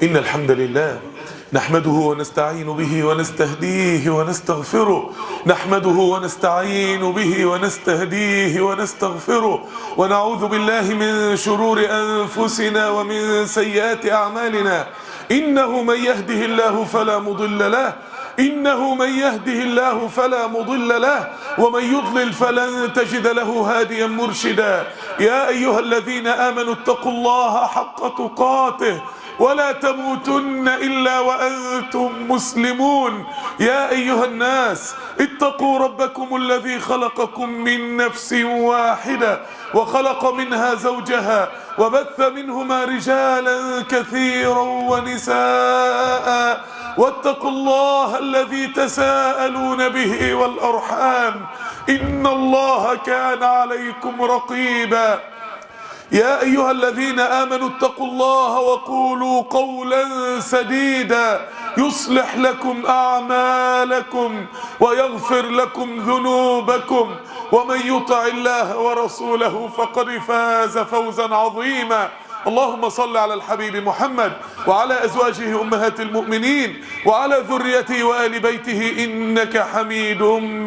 إن الحمد لله نحمده ونستعين به ونستهديه ونستغفره. نحمده ونستعين به ونستهديه ونستغفره، ونعوذ بالله من شرور أنفسنا ومن سيئات أعمالنا. إنه من يهده الله فلا مضل له، إنه من يهده الله فلا مضل له، ومن يضلل فلن تجد له هاديا مرشدا. يا أيها الذين آمنوا اتقوا الله حق تقاته ولا تموتن إلا وأنتم مسلمون. يا أيها الناس اتقوا ربكم الذي خلقكم من نفس واحدة وخلق منها زوجها وبث منهما رجالا كثيرا ونساء، واتقوا الله الذي تساءلون به والأرحام إن الله كان عليكم رقيبا. يا أيها الذين آمنوا اتقوا الله وقولوا قولا سديدا يصلح لكم أعمالكم ويغفر لكم ذنوبكم، ومن يطع الله ورسوله فقد فاز فوزا عظيما. اللهم صل على الحبيب محمد وعلى أزواجه أمهات المؤمنين وعلى ذريته وآل بيته إنك حميد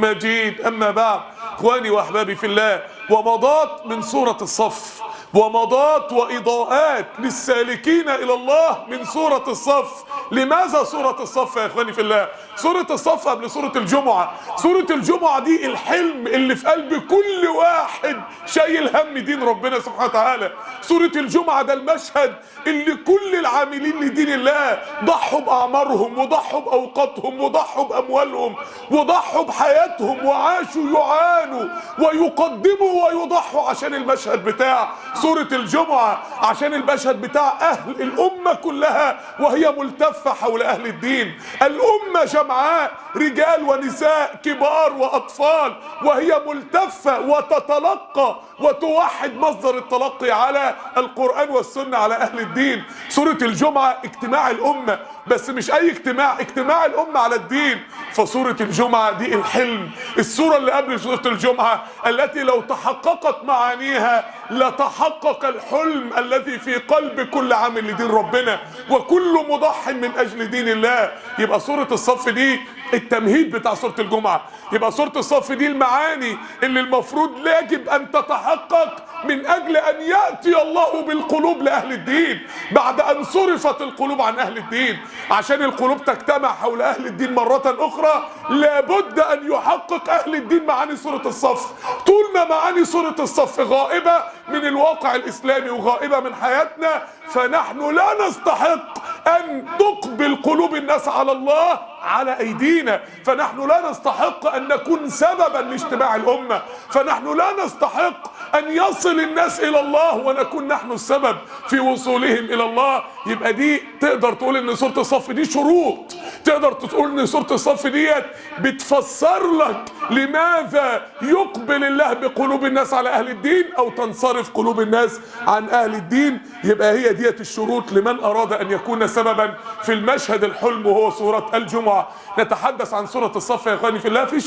مجيد. أما بعد، إخواني وأحبابي في الله، ومضات من سورة الصف، ومضات وإضاءات للسالكين إلى الله من سورة الصف. لماذا سورة الصف يا إخواني في الله؟ سورة الصف قبل سورة الجمعة. سورة الجمعة دي الحلم اللي في قلب كل واحد شايل هم دين ربنا سبحانه وتعالى. سورة الجمعة ده المشهد اللي كل العاملين لدين الله ضحوا بأعمارهم وضحوا بأوقاتهم وضحوا بأموالهم وضحوا بحياتهم وعاشوا يعانوا ويقدموا ويضحوا عشان المشهد بتاع سورة الجمعة، عشان المشهد بتاع أهل الأمة كلها وهي ملتفة حول أهل الدين. الأمة جمعاء، رجال ونساء كبار وأطفال، وهي ملتفة وتتلقى وتوحد مصدر التلقي على القرآن والسنة على أهل الدين. سورة الجمعة اجتماع الأمة، بس مش أي اجتماع، اجتماع الأمة على الدين. فسورة الجمعة دي الحلم، السورة اللي قبل سورة الجمعة التي لو تحققت معانيها لتحقق الحلم الذي في قلب كل عامل لدين ربنا وكل مضح من أجل دين الله. يبقى سورة الصف دي التمهيد بتاع سورة الجمعة. يبقى سورة الصف دي المعاني اللي المفروض يجب أن تتحقق من أجل أن يأتي الله بالقلوب لأهل الدين بعد أن صرفت القلوب عن أهل الدين. عشان القلوب تجتمع حول أهل الدين مرة أخرى لابد أن يحقق أهل الدين معاني سورة الصف. طول ما معاني سورة الصف غائبة من الواقع الإسلامي وغائبة من حياتنا، فنحن لا نستحق أن تقبل قلوب الناس على الله على أيدينا، فنحن لا نستحق أن نكون سببا لاجتماع الأمة، فنحن لا نستحق أن يصل الناس إلى الله ونكون نحن السبب في وصولهم إلى الله. يبقى دي تقدر تقول إن سورة الصف دي شروط، تقدر تقول إن سورة الصف ديت بتفسر لك لماذا يقبل الله بقلوب الناس على أهل الدين أو تنصرف قلوب الناس عن أهل الدين. يبقى هي ديت الشروط لمن أراد أن يكون سببا في المشهد الحلم وهو سورة الجمعة. نتحدث عن سورة الصف يا إخواني في الله في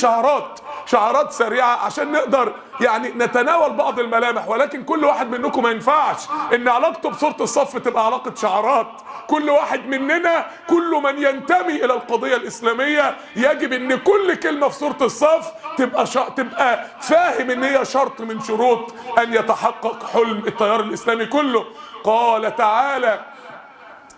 شعارات سريعة عشان نقدر يعني نتناول بعض الملامح، ولكن كل واحد منكم ما ينفعش ان علاقته بسورة الصف تبقى علاقة شعارات. كل واحد مننا، كل من ينتمي الى القضية الاسلامية يجب ان كل كلمة في سورة الصف تبقى فاهم ان هي شرط من شروط ان يتحقق حلم التيار الاسلامي كله. قال تعالى: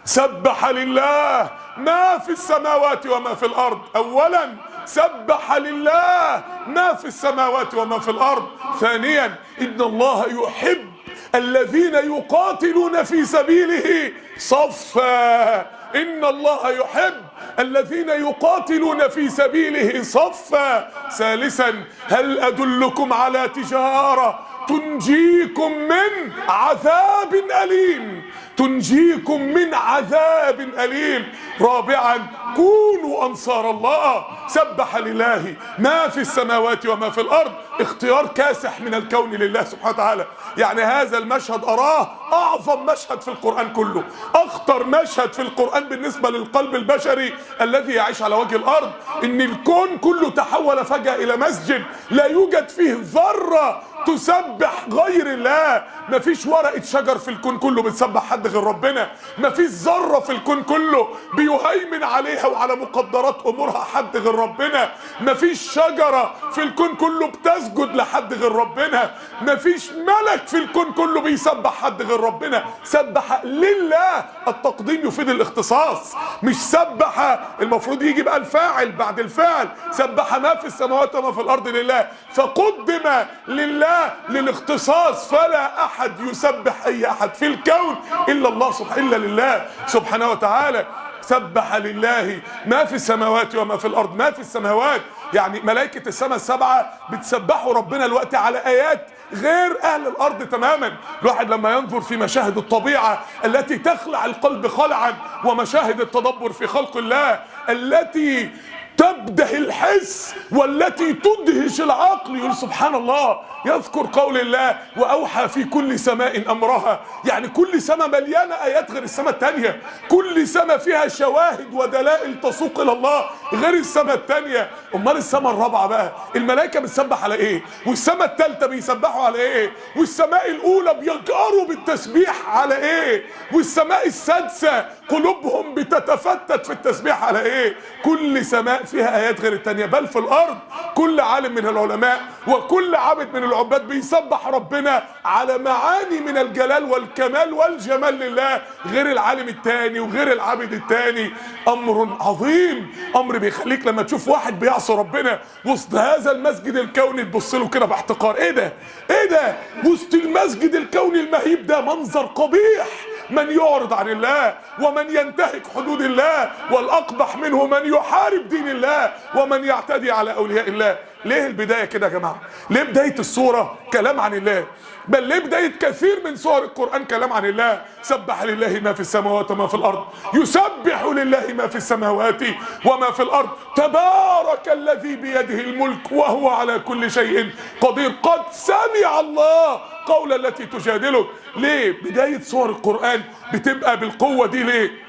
سبح لله ما في السماوات وما في الأرض. أولا سبح لله ما في السماوات وما في الأرض. ثانيا إن الله يحب الذين يقاتلون في سبيله صفا. إن الله يحب الذين يقاتلون في سبيله صفا. ثالثا هل أدلكم على تجارة تنجيكم من عذاب أليم، تنجيكم من عذاب أليم. رابعا كونوا أنصار الله. سبح لله ما في السماوات وما في الأرض، اختيار كاسح من الكون لله سبحانه وتعالى. يعني هذا المشهد أراه أعظم مشهد في القرآن كله، أخطر مشهد في القرآن بالنسبة للقلب البشري الذي يعيش على وجه الأرض. إن الكون كله تحول فجأة إلى مسجد لا يوجد فيه ذرة تسبح غير الله. مفيش ورقة شجر في الكون كله بتسبح حد غير ربنا، مفيش ذرة في الكون كله بيهيمن عليها وعلى مقدرات امورها حد غير ربنا، مفيش شجرة في الكون كله بتسجد لحد غير ربنا، مفيش ملك في الكون كله بيسبح حد غير ربنا. سبح لله، التقديم يفيد الاختصاص، مش سبح المفروض يجي بقى الفاعل بعد الفعل. سبح ما في السماوات وما في الارض لله، فقدم لله للاختصاص، فلا احد يسبح اي احد في الكون الا الله الا لله سبحانه وتعالى. سبح لله ما في السماوات وما في الارض. ما في السماوات يعني ملائكة السماء السبعة بتسبحوا ربنا الوقت على ايات غير اهل الارض تماما. الواحد لما ينظر في مشاهد الطبيعة التي تخلع القلب خلعا، ومشاهد التدبر في خلق الله التي تبدح الحس والتي تدهش العقل، يقول سبحان الله. يذكر قول الله واوحى في كل سماء امرها، يعني كل سماء مليانه ايات غير السماء الثانيه، كل سماء فيها شواهد ودلائل تسوق الى الله غير السماء الثانيه. امال السماء الرابعه بقى الملائكه بتسبح على ايه؟ والسماء الثالثه بيسبحوا على ايه؟ والسماء الاولى بيجأروا بالتسبيح على ايه؟ والسماء السادسه قلوبهم بتتفتت في التسبيح على ايه؟ كل سماء فيها ايات غير الثانيه. بل في الارض كل عالم من العلماء وكل عابد من العباد بيسبح ربنا على معاني من الجلال والكمال والجمال لله غير العالم الثاني وغير العابد الثاني. امر عظيم، امر بيخليك لما تشوف واحد بيعصي ربنا وسط هذا المسجد الكوني تبص له كده باحتقار. ايه ده؟ ايه ده؟ وسط المسجد الكوني المهيب ده منظر قبيح. من يعرض عن الله ومن ينتهك حدود الله، والاقبح منه من يحارب دين الله ومن يعتدي على اولياء الله. ليه البداية كده يا جماعة؟ ليه بداية السورة كلام عن الله؟ بل ليه بداية كثير من سور القرآن كلام عن الله؟ سبح لله ما في السماوات وما في الأرض، يسبح لله ما في السماوات وما في الأرض، تبارك الذي بيده الملك وهو على كل شيء قدير، قد سمع الله قول التي تجادلك. ليه بداية سور القرآن بتبقى بالقوة دي؟ ليه؟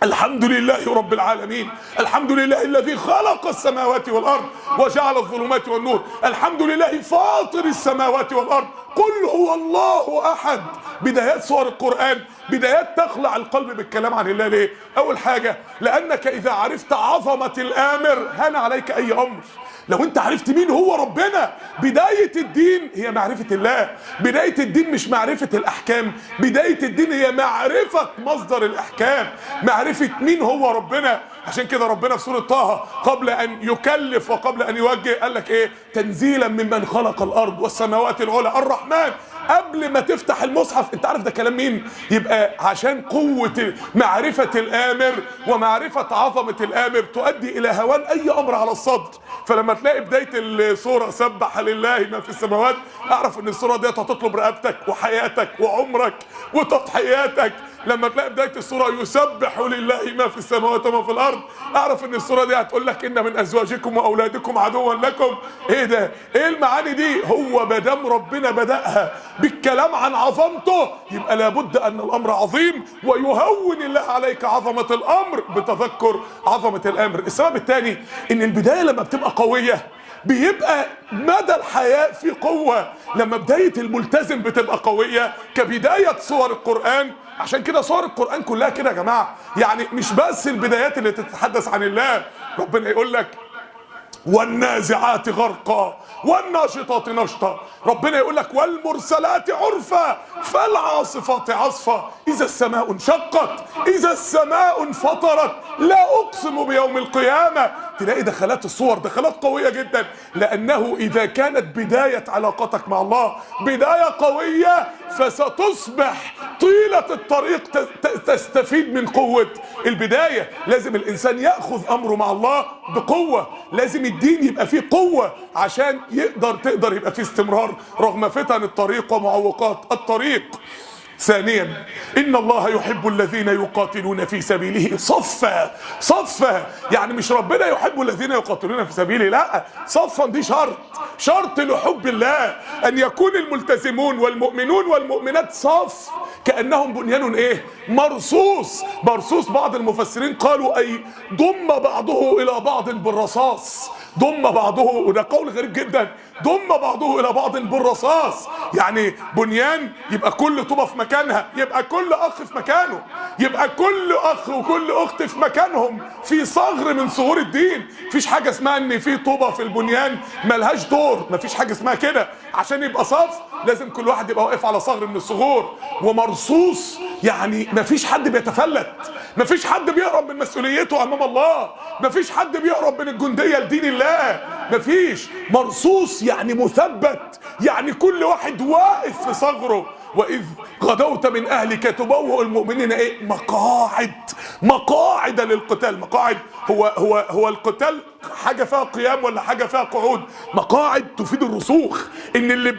الحمد لله رب العالمين، الحمد لله الذي خلق السماوات والأرض وجعل الظلمات والنور، الحمد لله فاطر السماوات والأرض، قل هو الله أحد. بدايات سور القرآن بدايات تخلع القلب بالكلام عن الله. ليه؟ أول حاجة لأنك إذا عرفت عظمة الآمر هان عليك أي أمر. لو انت عرفت مين هو ربنا، بداية الدين هي معرفة الله. بداية الدين مش معرفة الأحكام، بداية الدين هي معرفة مصدر الأحكام، معرفة مين هو ربنا. عشان كده ربنا في سورة طه قبل أن يكلف وقبل أن يوجه قال لك إيه؟ تنزيلا ممن خلق الأرض والسماوات العلى الرحمن. قبل ما تفتح المصحف انت عارف ده كلام مين؟ يبقى عشان قوة معرفة الآمر ومعرفة عظمة الآمر تؤدي إلى هوان أي أمر على الصدر. فلما تلاقي بداية السورة سبح لله ما في السماوات، اعرف ان السورة دي هتطلب رقبتك وحياتك وعمرك وتضحياتك. لما تلاقي بداية السورة يسبح لله ما في السماوات وما في الأرض، اعرف ان السورة دي هتقول لك ان من ازواجكم واولادكم عدوا لكم. ايه ده؟ ايه المعاني دي؟ هو مادام ربنا بدأها بالكلام عن عظمته يبقى لابد ان الامر عظيم، ويهون الله عليك عظمة الامر بتذكر عظمة الامر. السبب الثاني ان البداية لما بتبقى قوية بيبقى مدى الحياة في قوة. لما بداية الملتزم بتبقى قوية كبداية سور القرآن. عشان كده سور القرآن كلها كده يا جماعة، يعني مش بس البدايات اللي تتحدث عن الله. ربنا يقول لك والنازعات غرقا والناشطات نشطا، ربنا يقول لك والمرسلات عرفا فالعاصفات عصفا، إذا السماء انشقت إذا السماء انفطرت لا أقسم بيوم القيامة. تلاقي دخلات الصور دخلات قوية جدا، لأنه إذا كانت بداية علاقتك مع الله بداية قوية فستصبح طيلة الطريق تستفيد من قوة البداية. لازم الإنسان يأخذ أمره مع الله بقوة، لازم الدين يبقى فيه قوة عشان تقدر يبقى فيه استمرار رغم فتن الطريق ومعوقات الطريق. ثانيا ان الله يحب الذين يقاتلون في سبيله صفا. صفا يعني مش ربنا يحب الذين يقاتلون في سبيله، لا، صفا دي شرط لحب الله ان يكون الملتزمون والمؤمنون والمؤمنات صف كأنهم بنيان ايه؟ مرصوص. مرصوص بعض المفسرين قالوا اي ضم بعضه الى بعض بالرصاص. ضم بعضه، وده قول غريب جدا، ضم بعضه الى بعض بالرصاص. يعني بنيان يبقى كل طوبه في مكانها، يبقى كل اخ في مكانه، يبقى كل اخ وكل اخت في مكانهم في ثغر من ثغور الدين. مفيش حاجه اسمها ان في طوبه في البنيان ملهاش دور، مفيش حاجه اسمها كده. عشان يبقى صف لازم كل واحد يبقى واقف على ثغر من الثغور. ومرصوص يعني مفيش حد بيتفلت، مفيش حد بيهرب من مسؤوليته امام الله، مفيش حد بيهرب من الجنديه لدين الله، مفيش. مرصوص يعني مثبت، يعني كل واحد واقف في ثغره. واذ غدوت من اهلك تبوئ المؤمنين ايه؟ مقاعد للقتال. مقاعد هو القتال حاجه فيها قيام ولا حاجه فيها قعود؟ مقاعد تفيد الرسوخ، ان اللي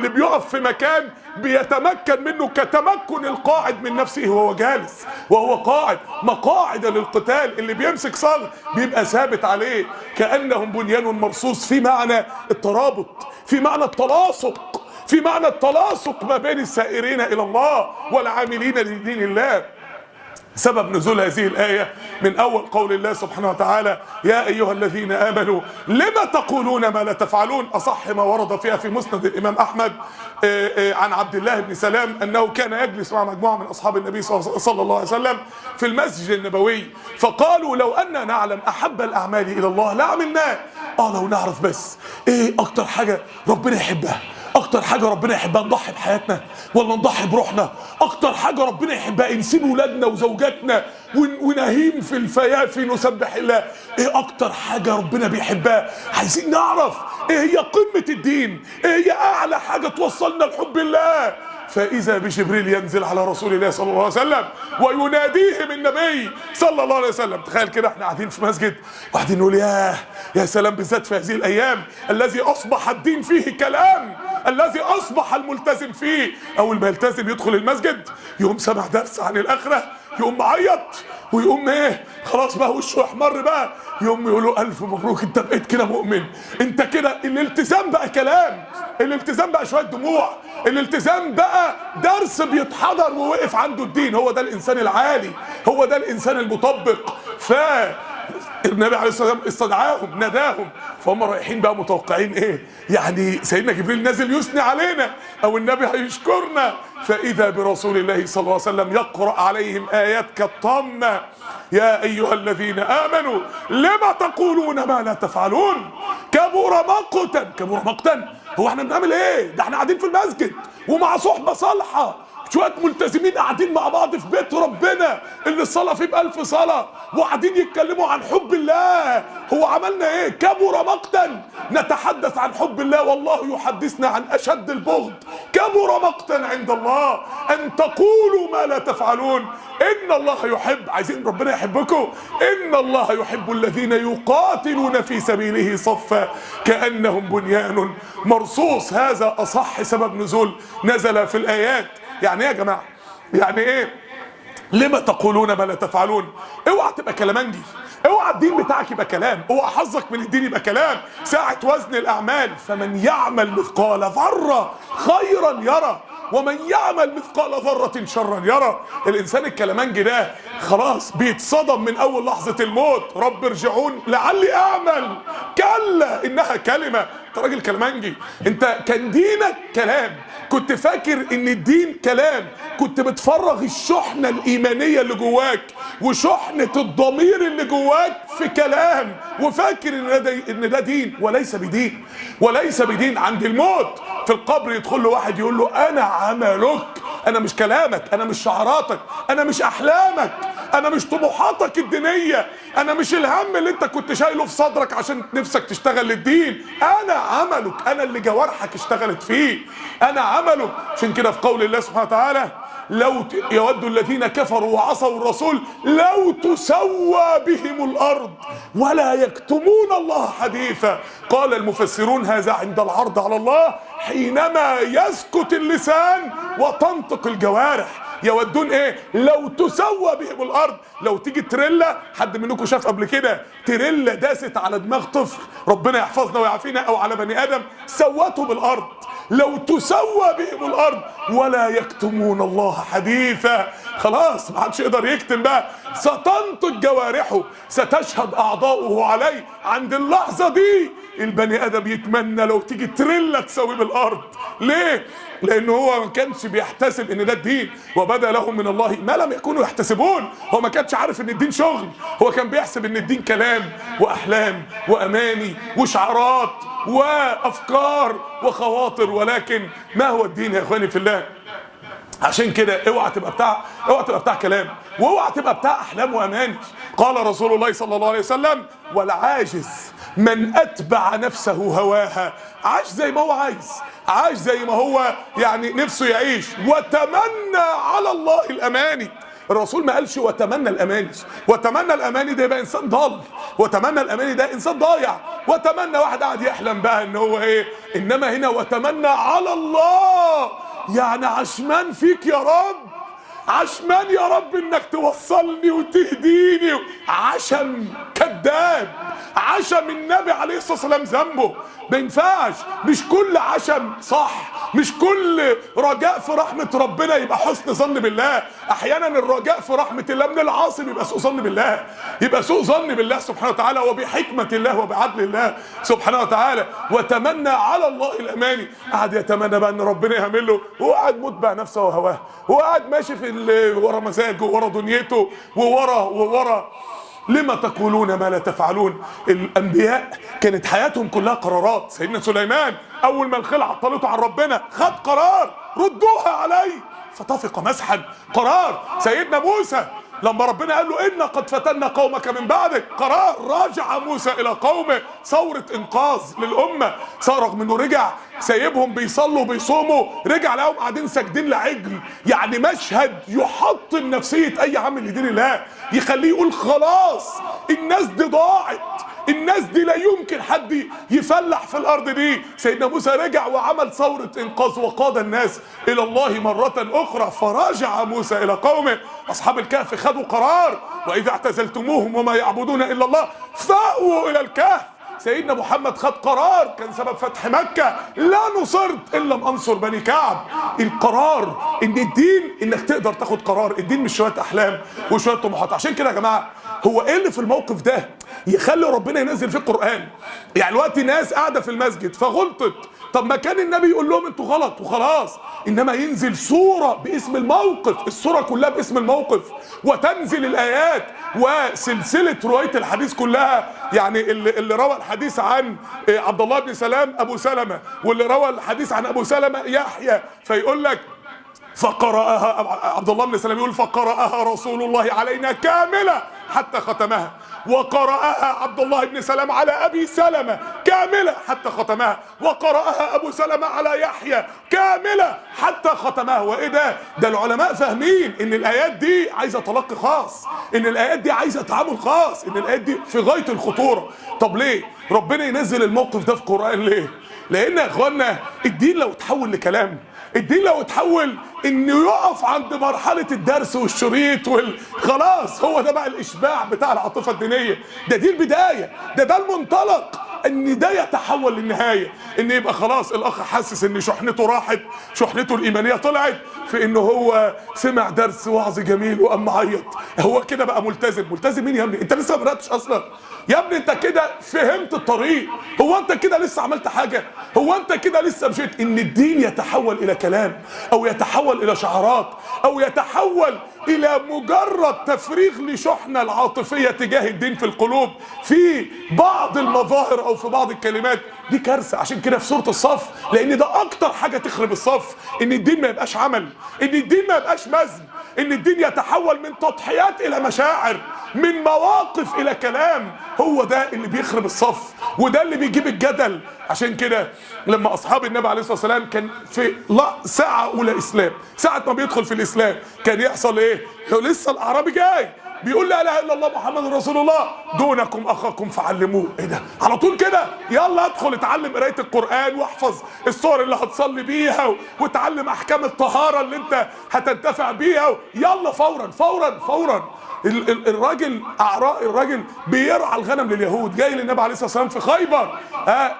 بيقف في مكان بيتمكن منه كتمكن القاعد من نفسه وهو جالس وهو قاعد. مقاعد للقتال، اللي بيمسك ثغر بيبقى ثابت عليه. كأنهم بنيان مرصوص، في معنى الترابط، في معنى التلاصق، في معنى التلاصق ما بين السائرين الى الله والعاملين لدين الله. سبب نزول هذه الآية من أول قول الله سبحانه وتعالى: يا أيها الذين آمنوا لما تقولون ما لا تفعلون. أصح ما ورد فيها في مسند الإمام أحمد عن عبد الله بن سلام أنه كان يجلس مع مجموعة من أصحاب النبي صلى الله عليه وسلم في المسجد النبوي، فقالوا: لو أننا نعلم أحب الأعمال إلى الله لعملناه. لو نعرف بس إيه أكتر حاجة ربنا يحبها، اكتر حاجه ربنا يحبها نضحي بحياتنا ولا نضحي بروحنا؟ اكتر حاجه ربنا يحبها نسيب ولادنا وزوجاتنا ونهيم في الفيافي نسبح الله؟ ايه اكتر حاجه ربنا بيحبها؟ عايزين نعرف ايه هي قمه الدين، ايه هي اعلى حاجه توصلنا لحب الله. فإذا بجبريل ينزل على رسول الله صلى الله عليه وسلم ويناديهم النبي صلى الله عليه وسلم. تخيل كده احنا قاعدين في مسجد وقاعدين نقول يا سلام، بالذات في هذه الأيام الذي أصبح الدين فيه كلام، الذي أصبح الملتزم فيه أول ما يلتزم يدخل المسجد يقوم سمع درس عن الآخرة، يقوم معيط ويقوم خلاص بقى وشه احمر بقى، يقوم يقولوا ألف مبروك انت بقيت كده مؤمن، انت كده. الالتزام بقى كلام، الالتزام بقى شوية دموع، الالتزام بقى درس بيتحضر ووقف عنده الدين. هو ده الإنسان العالي، هو ده الإنسان المطبق. النبي عليه الصلاة والسلام استدعاهم ناداهم، فهم رايحين بقى متوقعين يعني سيدنا جبريل نازل يثني علينا او النبي هيشكرنا. فاذا برسول الله صلى الله عليه وسلم يقرأ عليهم ايات كالطامة: يا ايها الذين امنوا لما تقولون ما لا تفعلون كبر مقتا. كبر مقتا، هو احنا بنعمل ده احنا قاعدين في المسجد ومع صحبة صالحة، شوية ملتزمين قاعدين مع بعض في بيت ربنا اللي الصلاة فيه ب1000 صلاة وقاعدين يتكلموا عن حب الله. هو عملنا كبر مقتا، نتحدث عن حب الله والله يحدثنا عن أشد البغض. كبر مقتا عند الله أن تقولوا ما لا تفعلون. إن الله يحب، عايزين ربنا يحبكم، إن الله يحب الذين يقاتلون في سبيله صفا كأنهم بنيان مرصوص. هذا أصح سبب نزول نزل في الآيات. يعني ايه يا جماعه؟ يعني لما تقولون ما لا تفعلون؟ اوعى تبقى كلامنجي، اوعى الدين بتاعك يبقى كلام، اوعى حظك من الدين يبقى كلام. ساعة وزن الاعمال فمن يعمل مثقال ذره خيرا يرى ومن يعمل مثقال ذرة شرا يرى. الانسان الكلامنجي ده خلاص بيتصدم من اول لحظة الموت: رب ارجعون لعلي اعمل. كلا انها كلمة. انت راجل كلامنجي، انت كان دينك كلام، كنت فاكر ان الدين كلام، كنت بتفرغ الشحنة الايمانية اللي جواك وشحنة الضمير اللي جواك في كلام، وفاكر ان ده دين وليس بدين، وليس بدين. عند الموت في القبر يدخل له واحد يقول له: انا عملك، انا مش كلامك، انا مش شعاراتك، انا مش احلامك، انا مش طموحاتك الدينية، انا مش الهم اللي انت كنت شايله في صدرك عشان نفسك تشتغل للدين. انا عملك، انا اللي جوارحك اشتغلت فيه، انا عملك. عشان كده في قول الله سبحانه وتعالى: لو يود الذين كفروا وعصوا الرسول لو تسوى بهم الارض ولا يكتمون الله حديثا. قال المفسرون: هذا عند العرض على الله حينما يسكت اللسان وتنطق الجوارح. يودون ايه؟ لو تسوى بهم الارض. لو تيجي تريلا، حد منكم شاف قبل كده تريلا داست على دماغ طفل، ربنا يحفظنا ويعافينا، او على بني ادم، سوته بالارض. لو تسوى بهم الارض ولا يكتمون الله حديثا. خلاص ما حدش يقدر يكتم بقى. ستنطق جوارحه، ستشهد اعضاؤه عليه. عند اللحظه دي البني ادم يتمنى لو تيجي تريلا تسويه بالارض. ليه؟ لانه هو ما كانش بيحتسب ان ده الدين، وبدا لهم من الله ما لم يكونوا يحتسبون. هو ما كانش عارف ان الدين شغل، هو كان بيحسب ان الدين كلام واحلام واماني وشعارات وافكار وخواطر. ولكن ما هو الدين يا اخواني في الله؟ عشان كده اوعى تبقى بتاع كلام، واوعى تبقى بتاع احلام واماني. قال رسول الله صلى الله عليه وسلم: والعاجز من اتبع نفسه هواها. عاش زي ما هو عاش زي ما هو يعني نفسه يعيش، وتمنى على الله الاماني. الرسول ما قالش وتمنى الاماني. وتمنى الاماني ده يبقى انسان ضال، وتمنى الاماني ده انسان ضايع، وتمنى واحد قاعد يحلم بقى ان هو ايه. انما هنا وتمنى على الله، يعني عشمان فيك يا رب، عشمان يا رب انك توصلني وتهديني. عشم كذاب، عشم النبي عليه الصلاه والسلام ذنبه. ما ينفعش، مش كل عشم صح، مش كل رجاء في رحمه ربنا يبقى حسن ظن بالله. احيانا الرجاء في رحمه الله من العاصي يبقى سوء ظن بالله، يبقى سوء ظن بالله سبحانه وتعالى وبحكمه الله وبعدل الله سبحانه وتعالى. وتمنى على الله الاماني. قعد يتمنى بقى ان ربنا يعمل له، هو قاعد متبع نفسه وهواه، هو قاعد ماشي في ورا مزاجه ورا دنيته وورا. لما تقولون ما لا تفعلون. الانبياء كانت حياتهم كلها قرارات. سيدنا سليمان اول ما الخيل عطلته عن ربنا خد قرار: ردوها علي، فطفق مسحا. قرار. سيدنا موسى لما ربنا قال له: إنا قد فتنا قومك من بعدك، قرار. راجع موسى إلى قومه، ثورة إنقاذ للأمة. رغم إنه رجع سايبهم بيصلوا وبيصوموا، رجع لهم قاعدين ساجدين لعجل. يعني مشهد يحطم نفسية أي عامل لدين الله، يخليه يقول خلاص الناس دي ضاعت، الناس دي لا يمكن حد يفلح في الارض دي. سيدنا موسى رجع وعمل ثورة انقاذ وقاد الناس الى الله مرة اخرى. فراجع موسى الى قومه. اصحاب الكهف خدوا قرار: واذا اعتزلتموهم وما يعبدون الا الله فاووا الى الكهف. سيدنا محمد خد قرار كان سبب فتح مكة: لا نصرت إن لم أنصر بني كعب. القرار إن الدين إنك تقدر تاخد قرار، الدين مش شوية أحلام وشوية طموحات. عشان كده يا جماعة، هو إيه اللي في الموقف ده يخلي ربنا ينزل فيه القرآن؟ يعني دلوقتي ناس قاعدة في المسجد فغلطت، طب ما كان النبي يقول لهم انتوا غلط وخلاص. انما ينزل سورة باسم الموقف، السورة كلها باسم الموقف، وتنزل الايات وسلسلة رواية الحديث كلها. يعني اللي روى الحديث عن عبد الله بن سلام ابو سلمة، واللي روى الحديث عن ابو سلمة يحيى. فيقول لك فقرأها عبد الله بن سلام، يقول فقرأها رسول الله علينا كاملة حتى ختمها، وقرأها عبد الله بن سلام على أبي سلمة كاملة حتى ختمها، وقرأها أبو سلمة على يحيى كاملة حتى ختمها. وإيه ده؟ ده العلماء فاهمين إن الآيات دي عايزة تلقي خاص، إن الآيات دي عايزة تعامل خاص، إن الآيات دي في غاية الخطورة. طب ليه ربنا ينزل الموقف ده في القرآن؟ ليه؟ لأن يا إخوانا الدين لو تحول لكلام، الدين لو اتحول انه يقف عند مرحلة الدرس والشريط خلاص، هو ده بقى الاشباع بتاع العاطفة الدينية. دي البداية، ده المنطلق، ان ده يتحول للنهاية، ان يبقى خلاص الاخ حاسس ان شحنته راحت، شحنته الايمانية طلعت في انه هو سمع درس وعظ جميل وقام معيط، هو كده بقى ملتزم. ملتزم مين يا ابني؟ انت لسه ما بدأتش اصلا يا ابني، انت كده فهمت الطريق، هو انت كده لسه عملت حاجة؟ هو انت كده لسه مشيت؟ ان الدين يتحول الى كلام، او يتحول الى شعارات، او يتحول الى مجرد تفريغ لشحنة العاطفية تجاه الدين في القلوب في بعض المظاهر او في بعض الكلمات، دي كارثة. عشان كده في سورة الصف، لان ده اكتر حاجة تخرب الصف، ان الدين ما يبقاش عمل، ان الدين ما يبقاش مزن، ان الدين يتحول من تضحيات الى مشاعر، من مواقف الى كلام. هو ده اللي بيخرب الصف، وده اللي بيجيب الجدل. عشان كده لما اصحاب النبي عليه الصلاه والسلام كان في ساعه اولى اسلام، ساعه ما بيدخل في الاسلام، كان يحصل ايه؟ لسه الاعرابي جاي بيقول لا اله الا الله محمد رسول الله، دونكم اخاكم فعلموه. ايه ده؟ على طول كده يلا ادخل اتعلم قرايه القران واحفظ الصور اللي هتصلي بيها وتعلم احكام الطهاره اللي انت هتنتفع بيها، يلا فورا فورا فورا. الراجل بيرعى الغنم لليهود، جاي للنبي عليه الصلاه والسلام في خيبر.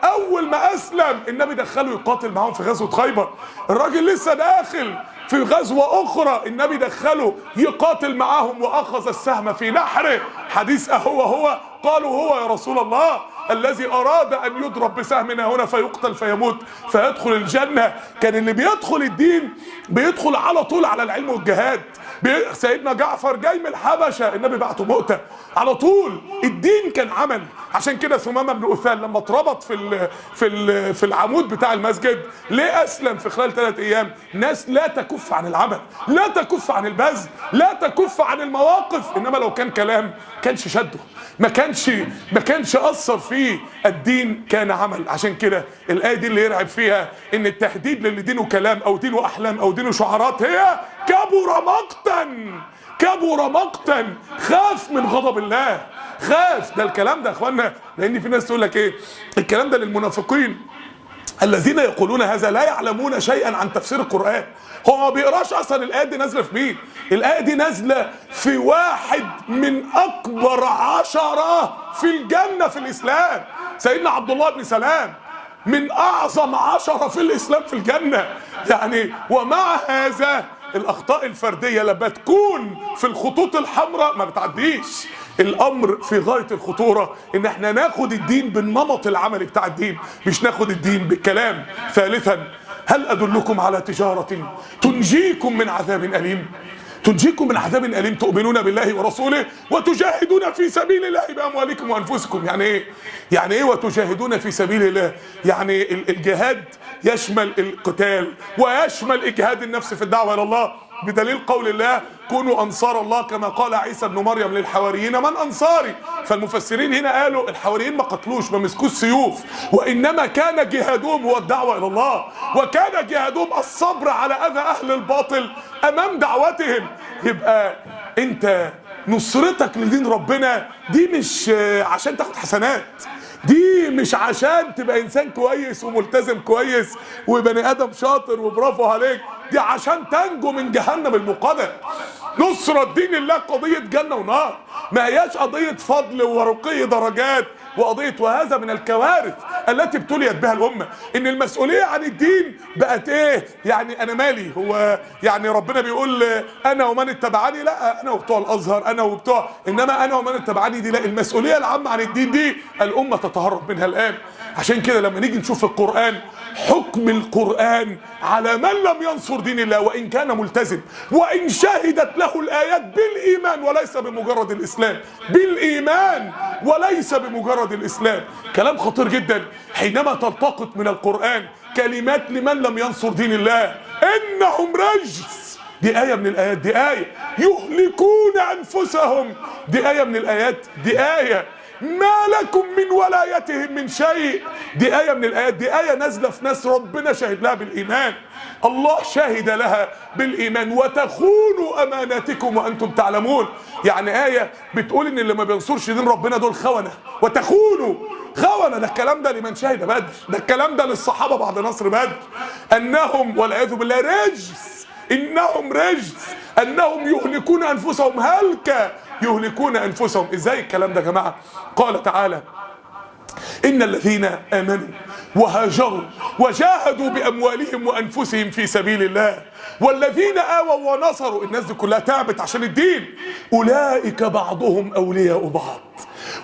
اول ما اسلم النبي دخله يقاتل معاهم في غزوه خيبر. الراجل لسه داخل في غزوه اخرى، النبي دخله يقاتل معاهم واخذ السهم في نحره. حديث هو قالوا هو يا رسول الله الذي اراد ان يضرب بسهمنا هنا فيقتل فيموت فيدخل الجنه. كان اللي بيدخل الدين بيدخل على طول على العلم والجهاد. سيدنا جعفر جاي من الحبشه، النبي بعته مؤتة على طول. الدين كان عمل. عشان كده ثمامه بن أثال لما اتربط في العمود بتاع المسجد، ليه اسلم في خلال 3 ايام؟ ناس لا تكف عن العمل، لا تكف عن البذل، لا تكف عن المواقف. انما لو كان كلام كانش شده، ما كانش اثر فيه. الدين كان عمل. عشان كده الايه دي اللي يرعب فيها ان التهديد للي دينه كلام او دينه احلام او دينه شعارات هي كبر مقتا. خاف من غضب الله، خاف. ده الكلام ده يا اخوانا، لان في ناس تقول لك ايه الكلام ده للمنافقين الذين يقولون هذا لا يعلمون شيئا عن تفسير القرآن. هو ما بيقراش اصلا. الايه دي نازله في مين؟ الايه دي نازله في واحد من اكبر 10 في الجنه في الاسلام، سيدنا عبد الله بن سلام، من اعظم 10 في الاسلام في الجنه. يعني ومع هذا الاخطاء الفرديه لما تكون في الخطوط الحمراء ما بتعديش. الامر في غايه الخطوره ان احنا ناخد الدين بالنمط العملي بتاع الدين، مش ناخد الدين بالكلام. ثالثا، هل ادلكم على تجاره تنجيكم من عذاب اليم؟ تنجيكم من عذاب اليم، تؤمنون بالله ورسوله وتجاهدون في سبيل الله باموالكم وانفسكم. يعني ايه وتجاهدون في سبيل الله؟ يعني الجهاد يشمل القتال ويشمل اجهاد النفس في الدعوه الى الله، بدليل قول الله كونوا انصار الله كما قال عيسى ابن مريم للحواريين من انصاري. فالمفسرين هنا قالوا الحواريين ما قتلوش، ما مسكوش سيوف، وانما كان جهادهم هو الدعوه الى الله، وكان جهادهم الصبر على اذى اهل الباطل امام دعوتهم. يبقى انت نصرتك لدين ربنا دي مش عشان تاخد حسنات، دي مش عشان تبقى انسان كويس وملتزم كويس وبني ادم شاطر وبرافو عليك، دي عشان تنجو من جهنم الموقدة. نصرة دين الله قضية جنة ونار، ما هياش قضية فضل ورقي درجات وقضية. وهذا من الكوارث التي ابتليت بها الأمة، إن المسؤولية عن الدين بقت إيه؟ يعني أنا مالي، هو يعني ربنا بيقول أنا ومن اتبعني؟ لا، أنا وبتوع الأزهر، أنا وبتوع، إنما أنا ومن اتبعني دي لا. المسؤولية العامة عن الدين دي الأمة تتهرب منها الآن. عشان كده لما نيجي نشوف القرآن، حكم القرآن على من لم ينصر دين الله وإن كان ملتزم، وإن شهدت له الآيات بالإيمان وليس بمجرد الإسلام، بالإيمان وليس بمجرد الإسلام. كلام خطير جدا حينما تلتقط من القرآن كلمات لمن لم ينصر دين الله. إنهم رجس، دي آية من الآيات، دي آية. يهلكون أنفسهم، دي آية من الآيات، دي آية. ما لكم من ولايتهم من شيء، دي آية من الآيات، دي آية نازلة في ناس ربنا شهد لها بالإيمان، الله شهد لها بالإيمان. وتخونوا أماناتكم وأنتم تعلمون، يعني آية بتقول إن اللي ما بينصرش دين ربنا دول خونة. وتخونوا خونة، ده الكلام ده لمن شهد بدر، ده الكلام ده للصحابة بعد نصر بدر. أنهم والعياذ بالله رجس، إنهم رجس، أنهم يهلكون أنفسهم هلكا، يهلكون أنفسهم. إزاي الكلام ده يا جماعة؟ قال تعالى إن الذين آمنوا وهاجروا وجاهدوا بأموالهم وأنفسهم في سبيل الله والذين آووا ونصروا، الناس دي كلها تعبت عشان الدين، أولئك بعضهم أولياء بعض.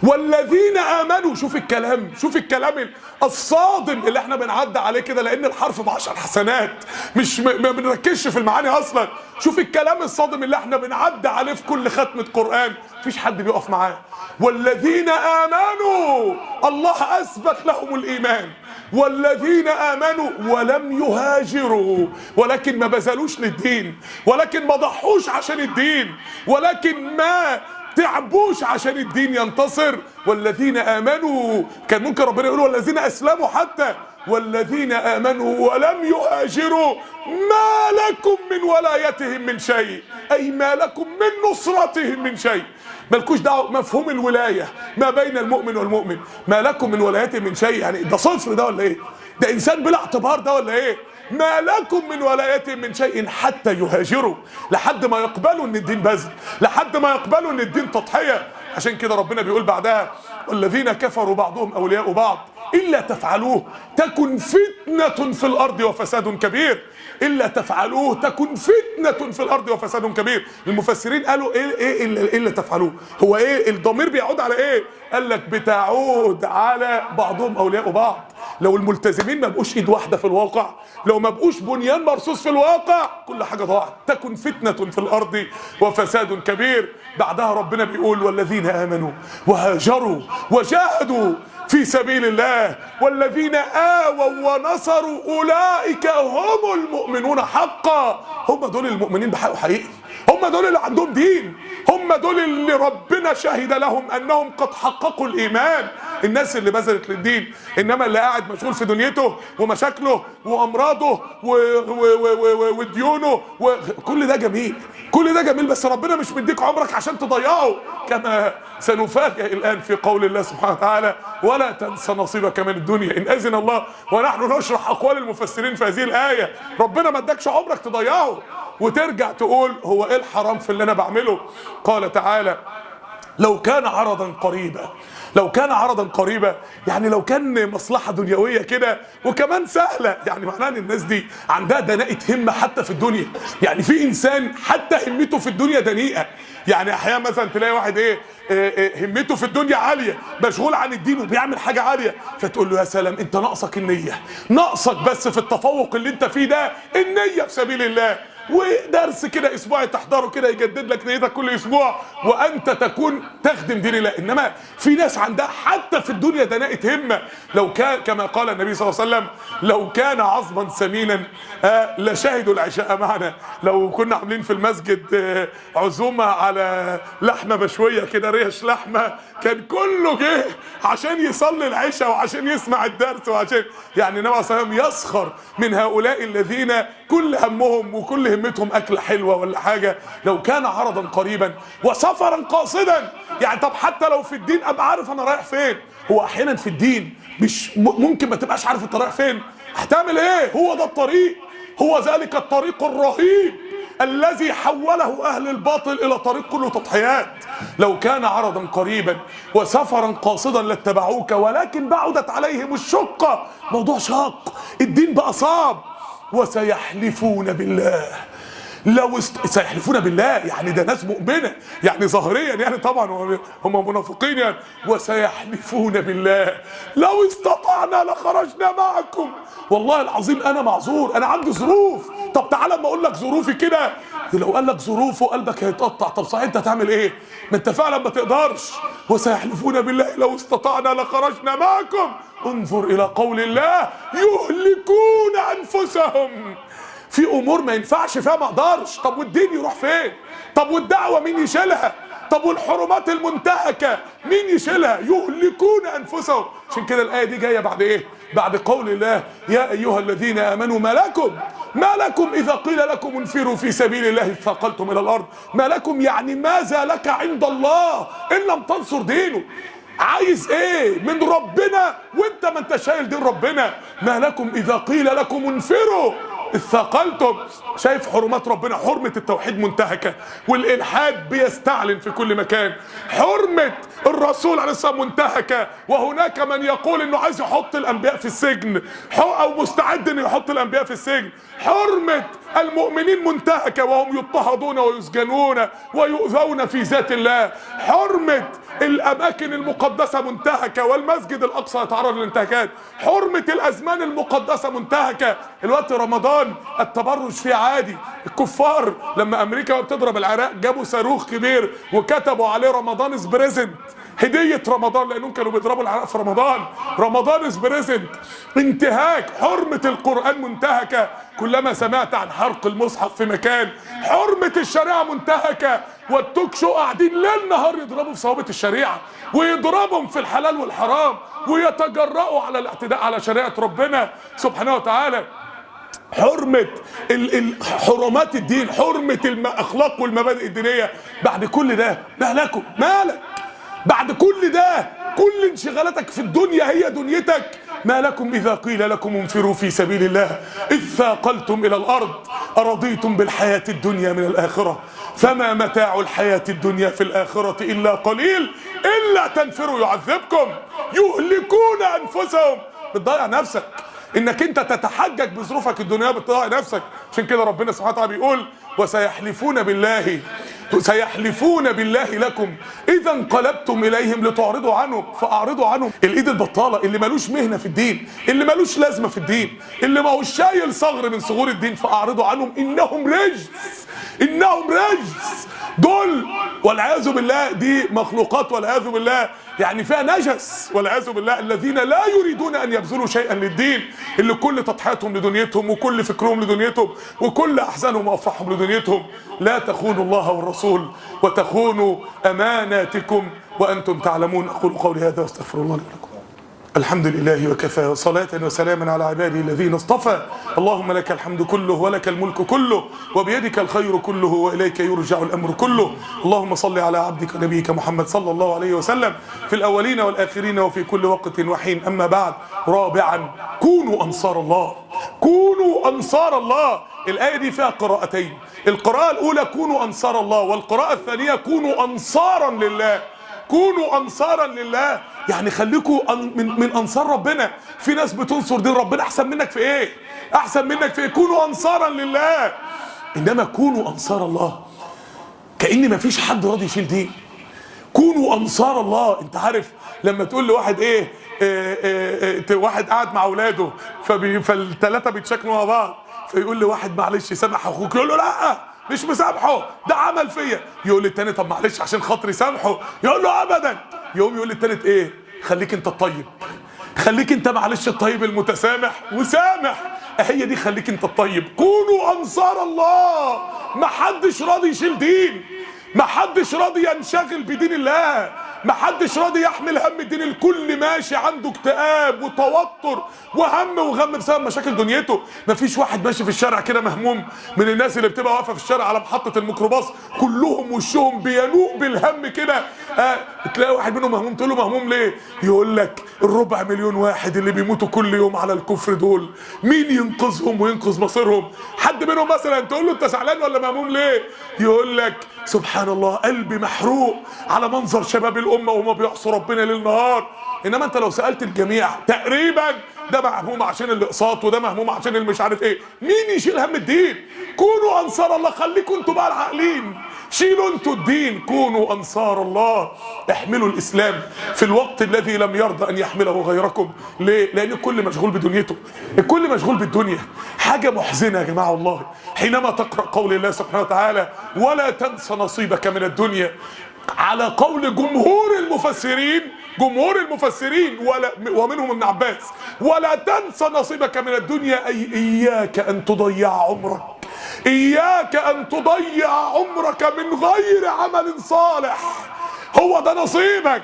والذين آمنوا، شوف الكلام الصادم اللي احنا بنعدي عليه كده، لأن الحرف ب10 حسنات، مش ما بنركزش في المعاني أصلا. شوف الكلام الصادم اللي احنا بنعدي عليه في كل ختمة قرآن، مفيش حد بيقف معاه. والذين آمنوا، الله أثبت لهم الإيمان. والذين آمنوا ولم يهاجروا، ولكن ما بذلوش للدين، ولكن ما ضحوش عشان الدين، ولكن ما تعبوش عشان الدين ينتصر. والذين آمنوا، كان ممكن ربنا يقول والذين أسلموا حتى، والذين آمنوا ولم يهاجروا ما لكم من ولايتهم من شيء، أي ما لكم من نصرتهم من شيء. مالكوش دعوه. مفهوم الولايه ما بين المؤمن والمؤمن، ما لكم من ولايتهم من شيء، يعني ده صفر ده ولا ايه؟ ده انسان بلا اعتبار ده ولا ايه؟ ما لكم من ولايتهم من شيء حتى يهاجروا، لحد ما يقبلوا ان الدين بذل، لحد ما يقبلوا ان الدين تضحيه. عشان كده ربنا بيقول بعدها والذين كفروا بعضهم اولياء بعض الا تفعلوه تكن فتنه في الارض وفساد كبير. الا تفعلوه تكن فتنه في الارض وفساد كبير. المفسرين قالوا ايه الا تفعلوه، هو ايه الضمير بيعود على ايه؟ قال لك بتعود على بعضهم اولياء بعض. لو الملتزمين ما بقوش ايد واحده في الواقع، لو ما بقوش بنيان مرصوص في الواقع، كل حاجه ضاعت. تكن فتنه في الارض وفساد كبير. بعدها ربنا بيقول والذين امنوا وهاجروا وجاهدوا في سبيل الله والذين آووا ونصروا أولئك هم المؤمنون حقا. هم دول المؤمنين بحق حقيقي، هم دول اللي عندهم دين، هم دول اللي ربنا شهد لهم أنهم قد حققوا الإيمان. الناس اللي بذلت للدين، إنما اللي قاعد مشغول في دنيته ومشاكله وأمراضه وديونه كل ده جميل، كل ده جميل، بس ربنا مش مديك عمرك عشان تضيعه، كما سنفاجأ الآن في قول الله سبحانه وتعالى ولا تنسى نصيبك من الدنيا إن أذن الله. ونحن نشرح أقوال المفسرين في هذه الآية. ربنا ما ادكش عمرك تضيعه وترجع تقول هو إيه الحرام في اللي أنا بعمله. قال تعالى لو كان عرضا قريبا، لو كان عرضا قريبا يعني لو كان مصلحة دنيوية كده وكمان سهلة، يعني معناه ان الناس دي عندها دناءة همة حتى في الدنيا. يعني في انسان حتى همته في الدنيا دنيئة، يعني احيانا مثلا تلاقي واحد همته في الدنيا عالية، مشغول عن الدين وبيعمل حاجة عالية، فتقول له يا سلام انت ناقصك النية، ناقصك بس في التفوق اللي انت فيه ده النية في سبيل الله، ودرس كده اسبوعي تحضره كده يجدد لك نيتك كل اسبوع وانت تكون تخدم دين الله. انما في ناس عندها حتى في الدنيا دناءة همة. لو كان كما قال النبي صلى الله عليه وسلم لو كان عظما سمينا لشهدوا العشاء معنا. لو كنا عاملين في المسجد عزومة على لحمة مشوية كده، ريش لحمة، كان كله جه عشان يصلي العشاء وعشان يسمع الدرس وعشان يعني النبي صلى الله عليه وسلم يسخر من هؤلاء الذين كل همهم وكل همتهم أكلة حلوة ولا حاجة. لو كان عرضا قريبا وسفرا قاصدا، يعني طب حتى لو في الدين أبقى عارف أنا رايح فين. هو أحيانا في الدين مش ممكن ما تبقاش عارف أنت رايح فين، هتعمل إيه؟ هو ده الطريق، هو ذلك الطريق الرهيب الذي حوله أهل الباطل إلى طريق كله تضحيات. لو كان عرضا قريبا وسفرا قاصدا لاتبعوك ولكن بعدت عليهم الشقة. موضوع شاق، الدين بقى صعب. وسيحلفون بالله سيحلفون بالله، يعني ده ناس مؤمنة يعني ظاهريا، يعني طبعا هم منافقين يعني. وسيحلفون بالله لو استطعنا لخرجنا معكم. والله العظيم انا معذور، انا عندي ظروف. طب تعالى اما اقول لك ظروفي كده، لو قال لك ظروفه قلبك هيتقطع. طب صحيح انت هتعمل ايه؟ ما انت فعلا ما تقدرش. وسيحلفون بالله لو استطعنا لخرجنا معكم. انظر الى قول الله يهلكون انفسهم. في امور ما ينفعش فيها ما اقدرش. طب والدين يروح فين؟ طب والدعوه مين يشيلها؟ طب والحرمات المنتهكه مين يشيلها؟ يهلكون انفسهم. عشان كده الايه دي جايه بعد ايه؟ بعد قول الله يا ايها الذين امنوا ما لكم اذا قيل لكم انفروا في سبيل الله اثاقلتم الى الارض. ما لكم يعني ماذا لك عند الله ان لم تنصر دينه. عايز ايه من ربنا وانت ما انت شايل دين ربنا؟ ما لكم اذا قيل لكم انفروا اثاقلتم. شايف حرمات ربنا، حرمة التوحيد منتهكة والإلحاد بيستعلن في كل مكان، حرمة الرسول عليه الصلاة والسلام منتهكة، وهناك من يقول انه عايز يحط الانبياء في السجن او مستعد انه يحط الانبياء في السجن، حرمة المؤمنين منتهكة وهم يضطهدون ويسجنون ويؤذون في ذات الله، حرمة الاماكن المقدسة منتهكة والمسجد الاقصى يتعرض للانتهاكات، حرمة الازمان المقدسة منتهكة. الوقت رمضان التبرج فيه عادي. الكفار لما امريكا بتضرب العراق جابوا صاروخ كبير وكتبوا عليه رمضان از بريزنت، هدية رمضان، لانهم كانوا بيضربوا العراق في رمضان از بريزنت. انتهاك حرمة القرآن منتهكة. كلما سمعت عن حرق المصحف في مكان، حرمة الشريعة منتهكة، والتوك شو قاعدين ليل نهار يضربوا في ثوابت الشريعة ويضربهم في الحلال والحرام ويتجرؤوا على الاعتداء على شريعة ربنا سبحانه وتعالى. حرمة حرمات الدين، حرمة الأخلاق والمبادئ الدينية. بعد كل ده مالكم؟ مالك؟ بعد كل ده كل انشغالاتك في الدنيا هي دنيتك، ما لكم إذا قيل لكم انفروا في سبيل الله إذ ثاقلتم إلى الأرض أرضيتم بالحياة الدنيا من الآخرة فما متاع الحياة الدنيا في الآخرة إلا قليل إلا تنفروا يعذبكم يهلكون أنفسهم. بتضيع نفسك انك انت تتحجج بظروفك الدنيا، بتضيع نفسك. عشان كده ربنا سبحانه وتعالى بيقول وسيحلفون بالله لكم اذا انقلبتم اليهم لتعرضوا عنهم فاعرضوا عنهم. الايد البطاله اللي ملوش مهنه في الدين، اللي ملوش لازمه في الدين، اللي ما هوش شايل صغر من صغور الدين، فاعرضوا عنهم انهم رجس، انهم رجس. دول والعياذ بالله دي مخلوقات والعياذ بالله يعني فيها نجس والعياذ بالله، الذين لا يريدون ان يبذلوا شيئا للدين، اللي كل تضحياتهم لدنيتهم وكل فكرهم لدنيتهم وكل احزانهم وافراحهم لدنيتهم. لا تخونوا الله والرسول وتخونوا اماناتكم وانتم تعلمون. اقول قولي هذا واستغفر الله لي ولكم. الحمد لله وكفى، وصلاة وسلاما على عباده الذين اصطفى. اللهم لك الحمد كله ولك الملك كله وبيدك الخير كله وإليك يرجع الأمر كله. اللهم صل على عبدك نبيك محمد صلى الله عليه وسلم في الأولين والآخرين وفي كل وقت وحين. أما بعد، رابعا كونوا أنصار الله. كونوا أنصار الله. الآية دي فيها قراءتين، القراءة الأولى كونوا أنصار الله، والقراءة الثانية كونوا أنصارا لله. كونوا أنصارا لله يعني خليكوا من أنصار ربنا. في ناس بتنصر دين ربنا، أحسن منك في إيه؟ أحسن منك في إيه؟ كونوا أنصارا لله. إنما كونوا أنصار الله كأن مفيش حد راضي يشيل دين. كونوا أنصار الله. أنت عارف لما تقول لواحد واحد قاعد مع أولاده فالثلاثة بيتشاكلوا مع بعض، فيقول لواحد معلش سامح أخوك، يقول له لأ مش مسامحه، ده عمل فيا. يقول للتاني طب معلش عشان خاطري سامحه، يقول له ابدا. يقوم يقول للتالت ايه؟ خليك انت الطيب، خليك انت معلش الطيب المتسامح وسامح. هي دي خليك انت الطيب. كونوا انصار الله. محدش راضي يشيل دين، محدش راضي ينشغل بدين الله، محدش راضي يحمل هم الدين. الكل ماشي عنده اكتئاب وتوتر وهم وغم بسبب مشاكل دنيته. مفيش واحد ماشي في الشارع كده مهموم من الناس اللي بتبقى واقفه في الشارع على محطه الميكروباص كلهم وشهم بينوء بالهم كده. تلاقي واحد منهم مهموم، تقول له مهموم ليه؟ يقول لك الربع مليون واحد اللي بيموتوا كل يوم على الكفر دول مين ينقذهم وينقذ مصيرهم؟ حد منهم مثلا تقول له انت زعلان ولا مهموم ليه؟ يقول لك سبحان الله قلبي محروق على منظر شباب الامه وهم بيعصوا ربنا ليل نهار. انما انت لو سالت الجميع تقريبا ده مهموم عشان الاقساط وده مهموم عشان المش عارف ايه. مين يشيل هم الدين؟ كونوا انصار الله. خليكم انتوا بقى العاقلين، شيلوا انتوا الدين. كونوا انصار الله. احملوا الاسلام في الوقت الذي لم يرضى ان يحمله غيركم. ليه؟ لان الكل مشغول بدنيته، الكل مشغول بالدنيا. حاجه محزنه يا جماعه والله حينما تقرا قول الله سبحانه وتعالى ولا تنس نصيبك من الدنيا، على قول جمهور المفسرين ومنهم ابن عباس، ولا تنس نصيبك من الدنيا أي إياك أن تضيع عمرك، إياك أن تضيع عمرك من غير عمل صالح. هو ده نصيبك.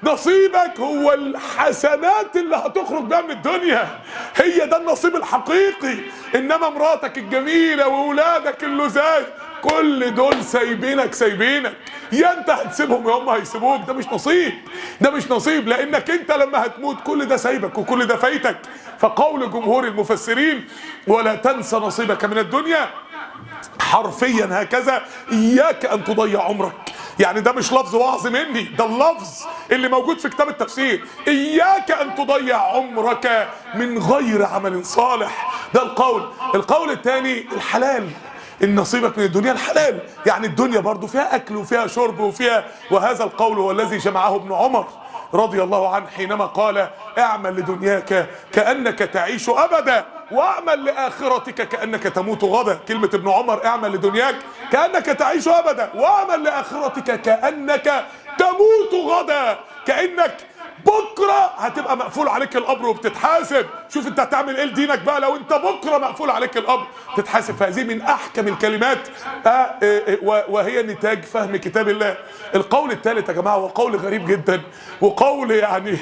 نصيبك هو الحسنات اللي هتخرج بها من الدنيا، هي ده النصيب الحقيقي. انما مراتك الجميلة واولادك اللذاذ كل دول سايبينك، يا انت هتسيبهم يا هم هيسيبوك. ده مش نصيب، ده مش نصيب، لانك انت لما هتموت كل ده سايبك وكل ده فايتك. فقول جمهور المفسرين ولا تنسى نصيبك من الدنيا حرفيا هكذا اياك ان تضيع عمرك. يعني ده مش لفظ وعظ مني، ده اللفظ اللي موجود في كتاب التفسير. اياك ان تضيع عمرك من غير عمل صالح. ده القول الثاني الحلال. نصيبك من الدنيا الحلال، يعني الدنيا برضو فيها اكل وفيها شرب وفيها، وهذا القول هو الذي جمعه ابن عمر رضي الله عنه حينما قال اعمل لدنياك كأنك تعيش ابدا واعمل لاخرتك كأنك تموت غدا. كلمة ابن عمر اعمل لدنياك كأنك تعيش ابدا واعمل لاخرتك كأنك تموت غدا. كأنك بكره هتبقى مقفول عليك القبر وبتتحاسب. شوف انت هتعمل ايه لدينك بقى لو انت بكره مقفول عليك القبر تتحاسب. فهذه من احكم الكلمات وهي نتاج فهم كتاب الله. القول الثالث يا جماعه وقول غريب جدا وقول يعني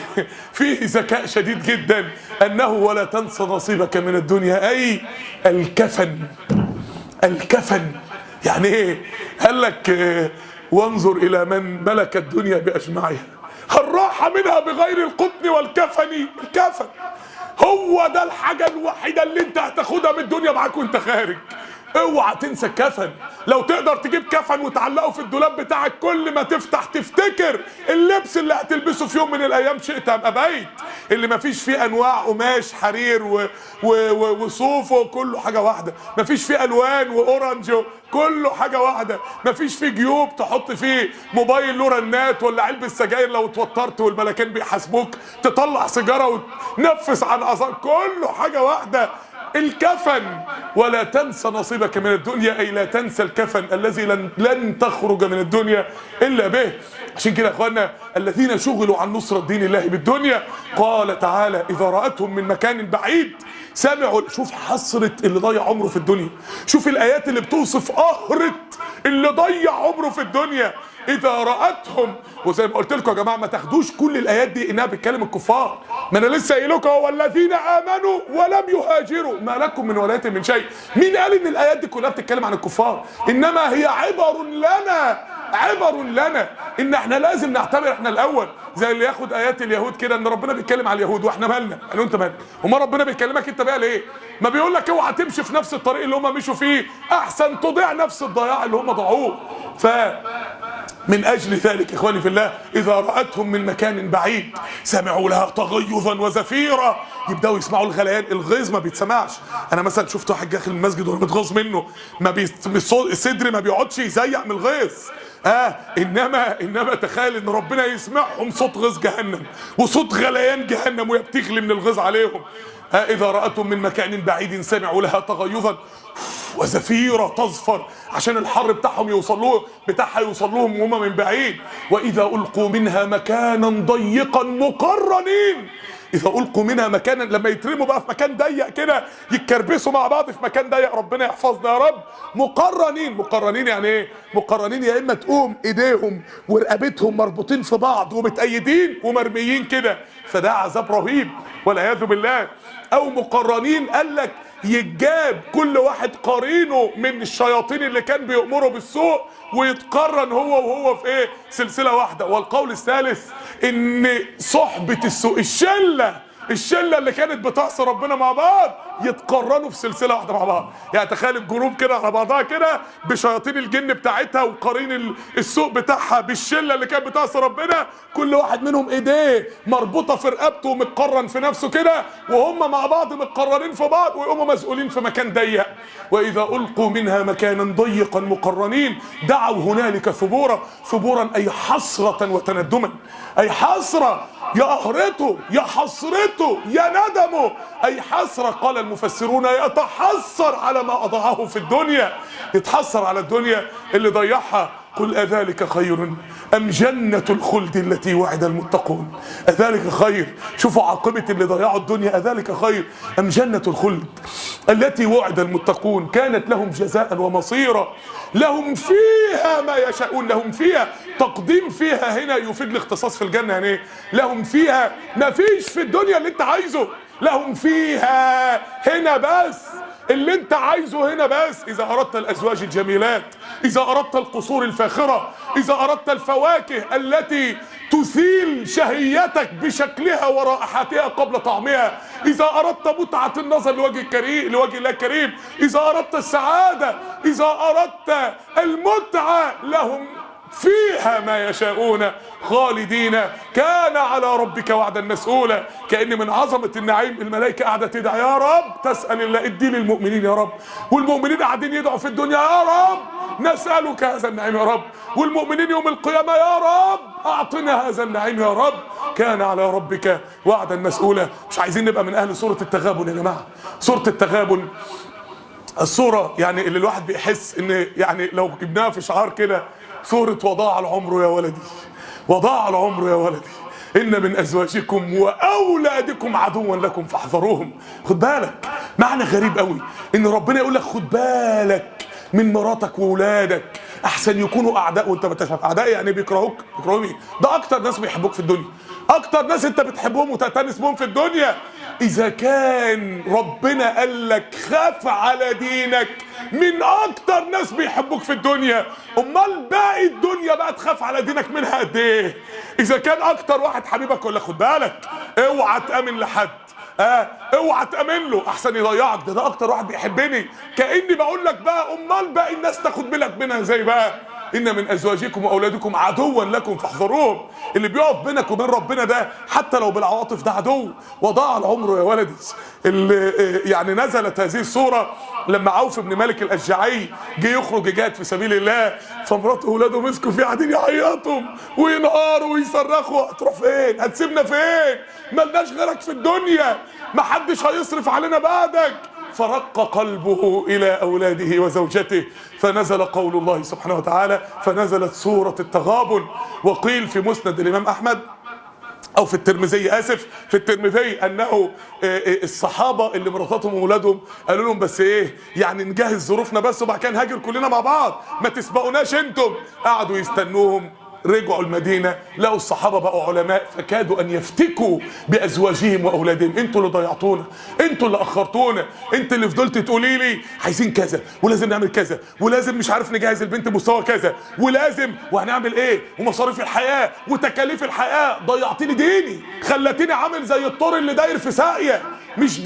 فيه ذكاء شديد جدا، انه ولا تنس نصيبك من الدنيا، اي الكفن. الكفن يعني ايه؟ قال لك وانظر الى من ملك الدنيا باجمعها هل راح منها بغير القطن والكفن. الكفن هو ده الحاجه الوحيده اللي انت هتاخدها من الدنيا معاك وانت خارج. اوعى تنسى الكفن. لو تقدر تجيب كفن وتعلقه في الدولاب بتاعك كل ما تفتح تفتكر اللبس اللي هتلبسه في يوم من الايام شئت ام ابيت، اللي ما فيش فيه انواع قماش حرير وصوف وكله حاجه واحده، ما فيش فيه الوان واورنج كله حاجه واحده، ما فيش فيه جيوب تحط فيه موبايل له رنات ولا علبه سجاير لو اتوترت والملكين بيحاسبوك تطلع سيجاره وتنفس عن اثار، كله حاجه واحده. الكفن ولا تنسى نصيبك من الدنيا، اي لا تنسى الكفن الذي لن تخرج من الدنيا الا به. عشان كده يا اخوانا الذين شغلوا عن نصرة دين الله بالدنيا قال تعالى اذا رأتهم من مكان بعيد سمعوا. شوف حسرة اللي ضيع عمره في الدنيا، شوف الايات اللي بتوصف قهرة اللي ضيع عمره في الدنيا. اذا رأتهم، وزي ما قلت لكم يا جماعه ما تاخدوش كل الايات دي انها بتكلم الكفار، ما انا لسه قايل لكم والذين امنوا ولم يهاجروا ما لكم من ولايه من شيء. مين قال ان الايات دي كلها بتتكلم عن الكفار؟ انما هي عبر لنا، عبر لنا ان احنا لازم نعتبر احنا الاول زي اللي ياخد ايات اليهود كده ان ربنا بيتكلم على اليهود واحنا مالنا. قالوا انت مالك؟ وما ربنا بيكلمك انت بقى ليه؟ ما بيقول لك اوعى تمشي في نفس الطريق اللي هم مشوا فيه، احسن تضيع نفس الضياع اللي هم ضاعوه. من اجل ذلك اخواني في الله اذا رأتهم من مكان بعيد سمعوا لها تغيظا وزفيرا، يبداوا يسمعوا الغليان. الغيظ ما بيتسمعش. انا مثلا شفت واحد داخل المسجد وانا متغاظ منه، الصدر ما بيقعدش يزيق من الغيظ. انما تخيل ان ربنا يسمعهم صوت غيظ جهنم وصوت غليان جهنم وهي بتغلي من الغيظ عليهم. اذا رأتهم من مكان بعيد سمعوا لها تغيظا وزفيرة تزفر عشان الحر بتاعهم يوصل لهم وهم من بعيد. واذا القوا منها مكانا ضيقا مقرنين، اذا القوا منها مكانا لما يترموا بقى في مكان ضيق كده يتكربسوا مع بعض في مكان ضيق، ربنا يحفظنا يا رب. مقرنين يعني ايه؟ مقرنين يا اما تقوم ايديهم ورقبتهم مربوطين في بعض ومتأيدين ومرميين كده، فده عذاب رهيب والعياذ بالله. او مقرنين قال لك يتجاب كل واحد قرينه من الشياطين اللي كان بيأمره بالسوء ويتقرن هو وهو في ايه؟ سلسلة واحدة. والقول الثالث ان صحبة السوء الشلة اللي كانت بتعصي ربنا مع بعض يتقرنوا في سلسلة واحدة مع بعض. يعني تخيل الجروب كده على بعضها كده بشياطين الجن بتاعتها وقرين السوء بتاعها بالشلة اللي كانت بتعصي ربنا، كل واحد منهم ايديه مربوطة في رقبته ومتقرن في نفسه كده وهم مع بعض متقرنين في بعض ويقوموا مسؤولين في مكان ضيق. واذا القوا منها مكانا ضيقا مقرنين دعوا هنالك ثبورا اي حسرة وتندما، اي حسرة يا قهرته يا حسرته يا ندمه، اي حسرة. قال المفسرون يتحسر على ما اضاعه في الدنيا، يتحسر على الدنيا اللي ضيعها. قل أذلك خير أم جنة الخلد التي وعد المتقون؟ أذلك خير، شوفوا عاقبة اللي ضيعوا الدنيا، أذلك خير أم جنة الخلد التي وعد المتقون كانت لهم جزاء ومصيرا لهم فيها ما يشاءون. لهم فيها تقديم فيها هنا يفيد الاختصاص في الجنة. يعني لهم فيها ما فيش في الدنيا اللي انت عايزه، لهم فيها هنا بس اللي انت عايزه هنا بس. اذا اردت الازواج الجميلات، اذا اردت القصور الفاخرة، اذا اردت الفواكه التي تثيل شهيتك بشكلها ورائحتها قبل طعمها، اذا اردت متعة النظر لوجه الله الكريم، اذا اردت السعادة، اذا اردت المتعة، لهم فيها ما يشاءون خالدين كان على ربك وعدا مسؤولا. كأن من عظمة النعيم الملائكة قاعدة تدعي يا رب، تسأل الله ادي للمؤمنين يا رب، والمؤمنين قاعدين يدعوا في الدنيا يا رب نسألك هذا النعيم يا رب، والمؤمنين يوم القيامة يا رب اعطنا هذا النعيم يا رب كان على ربك وعدا مسؤولا. مش عايزين نبقى من اهل سورة التغابن يا جماعة. سورة التغابن الصورة يعني اللي الواحد بيحس ان يعني لو جبناها في شعار كده سورة وضاع العمر يا ولدي، وضاع العمر يا ولدي. إن من أزواجكم وأولادكم عدوا لكم فاحذروهم. خد بالك، معنى غريب قوي إن ربنا يقول لك خد بالك من مراتك وولادك احسن يكونوا اعداء وانت ما انتش اعداء. يعني بيكرهوك. بيكرهوا مين؟ ده اكتر ناس بيحبوك في الدنيا، اكتر ناس انت بتحبهم وتأتنس بهم في الدنيا. اذا كان ربنا قال لك خاف على دينك من اكتر ناس بيحبوك في الدنيا، امال باقي الدنيا بقى تخاف على دينك منها قد ايه؟ اذا كان اكتر واحد حبيبك يقول لك خد بالك اوعى تامن لحد، اوعى تامن له احسن يضيعك، ده اكتر واحد بيحبني. كاني بقول لك بقى امال باقي الناس تاخد بالك منها ازاي بقى؟ ان من ازواجكم واولادكم عدوا لكم فاحذروهم. اللي بيقف بينك وبين ربنا ده حتى لو بالعواطف ده عدو. وضاع العمر يا ولدي. اللي يعني نزلت هذه السوره لما عوف بن مالك الاشجعي جه يخرج يجاهد في سبيل الله، فمراته واولاده مسكوا فيه قاعدين يعيطوا وينهاروا ويصرخوا هتروح فين؟ هتسيبنا فين؟ ملناش غيرك في الدنيا، محدش هيصرف علينا بعدك. فرق قلبه إلى أولاده وزوجته، فنزل قول الله سبحانه وتعالى، فنزلت سورة التغابن. وقيل في مسند الإمام أحمد أو في الترمذي، آسف، في الترمذي، أنه الصحابة اللي مراتاتهم وولادهم قالوا لهم بس إيه يعني نجهز ظروفنا بس وبعد كده نهاجر كلنا مع بعض، ما تسبقوناش أنتم. قعدوا يستنوهم، رجعوا المدينة لقوا الصحابة بقوا علماء فكادوا أن يفتكوا بأزواجهم وأولادهم. انتوا اللي ضيعتونا، انتوا اللي أخرتونا، انت اللي فضلت تقولي لي عايزين كذا ولازم نعمل كذا ولازم مش عارف نجهز البنت بمستوى كذا ولازم وهنعمل ايه ومصاريف الحياة وتكاليف الحياة. ضيعتني ديني، خلتني عامل زي الطور اللي داير في ساقية، مش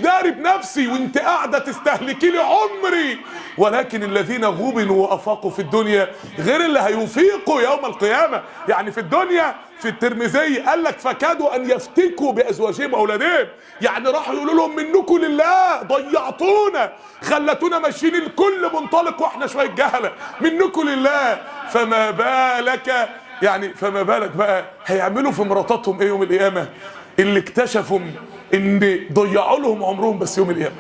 داري بنفسي وانت قاعدة تستهلكي لي عمري. ولكن الذين غبنوا وافاقوا في الدنيا غير اللي هيفيقوا يوم القيامة. يعني في الدنيا في الترمذي قال لك فكادوا ان يفتكوا بازواجهم واولادهم، يعني راحوا يقولوا لهم منكم لله ضيعتونا، خلتونا ماشيين الكل منطلق واحنا شويه جهله، منكم لله. فما بالك بقى هيعملوا في مراتاتهم ايه يوم القيامه؟ اللي اكتشفوا ان ضيعوا لهم عمرهم بس يوم القيامه.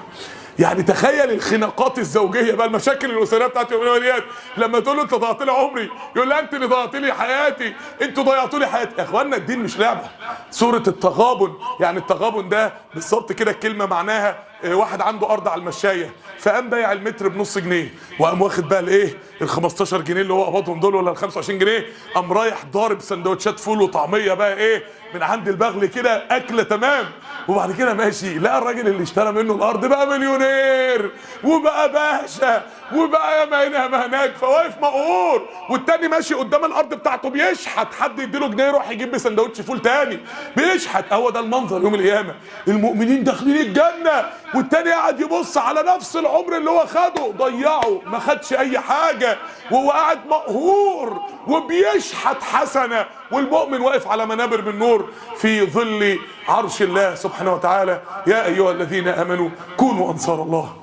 يعني تخيل الخناقات الزوجيه بقى، المشاكل الاسريه بتاعت يوم القيامه لما تقول له انت ضيعت لي عمري، يقول لها انت اللي ضيعت لي حياتي، انتوا ضيعتوا لي حياتي. يا اخوانا الدين مش لعبه. سوره التغابن، يعني التغابن ده بالظبط كده الكلمه معناها واحد عنده ارض على المشايه فقام بايع المتر بنص جنيه وقام واخد بقى الايه ال 15 جنيه اللي هو قبضهم دول ولا ال 25 جنيه، قام رايح ضارب سندوتشات فول وطعميه بقى ايه من عند البغل كده اكله تمام. وبعد كده ماشي لقى الراجل اللي اشترى منه الارض بقى مليونير وبقى باشا وبقى ياما هنا ياما هناك، فواقف مقهور، والتاني ماشي قدام الارض بتاعته بيشحت، حد يديله جنيه يروح يجيب سندوتش فول تاني بيشحت. هو ده المنظر يوم القيامه، المؤمنين داخلين الجنه والتاني قاعد يبص على نفس العمر اللي هو خده ضيعه، ما خدش اي حاجه وهو قاعد مقهور وبيشحت حسنه، والمؤمن واقف على منابر من نور في ظل عرش الله سبحانه وتعالى. يا ايها الذين امنوا كونوا انصار الله،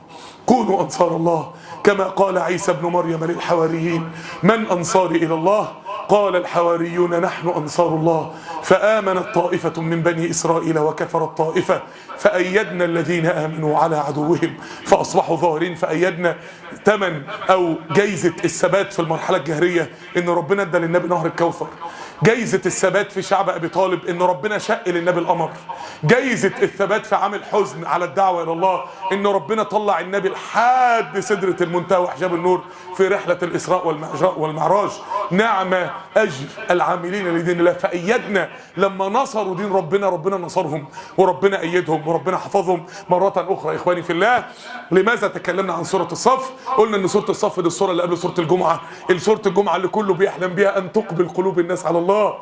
كونوا انصار الله كما قال عيسى ابن مريم للحواريين من انصاري الى الله؟ قال الحواريون نحن انصار الله. فامنت طائفه من بني اسرائيل وكفرت طائفه فايدنا الذين امنوا على عدوهم فاصبحوا ظاهرين. فايدنا ثمن او جايزه الثبات في المرحله الجهريه ان ربنا ادى للنبي نهر الكوثر، جايزة الثبات في شعب ابي طالب ان ربنا شق للنبي القمر، جايزة الثبات في عام الحزن على الدعوة الى الله ان ربنا طلع النبي لحد سدرة المنتهى وحجاب النور في رحلة الاسراء والمعراج. نعم اجر العاملين لدين الله. فايدنا لما نصروا دين ربنا، ربنا نصرهم وربنا ايدهم وربنا حفظهم. مرة اخرى اخواني في الله، لماذا تكلمنا عن سورة الصف؟ قلنا ان سورة الصف دي السورة اللي قبل سورة الجمعة، سورة الجمعة اللي كله بيحلم بيها ان تقبل قلوب الناس على الله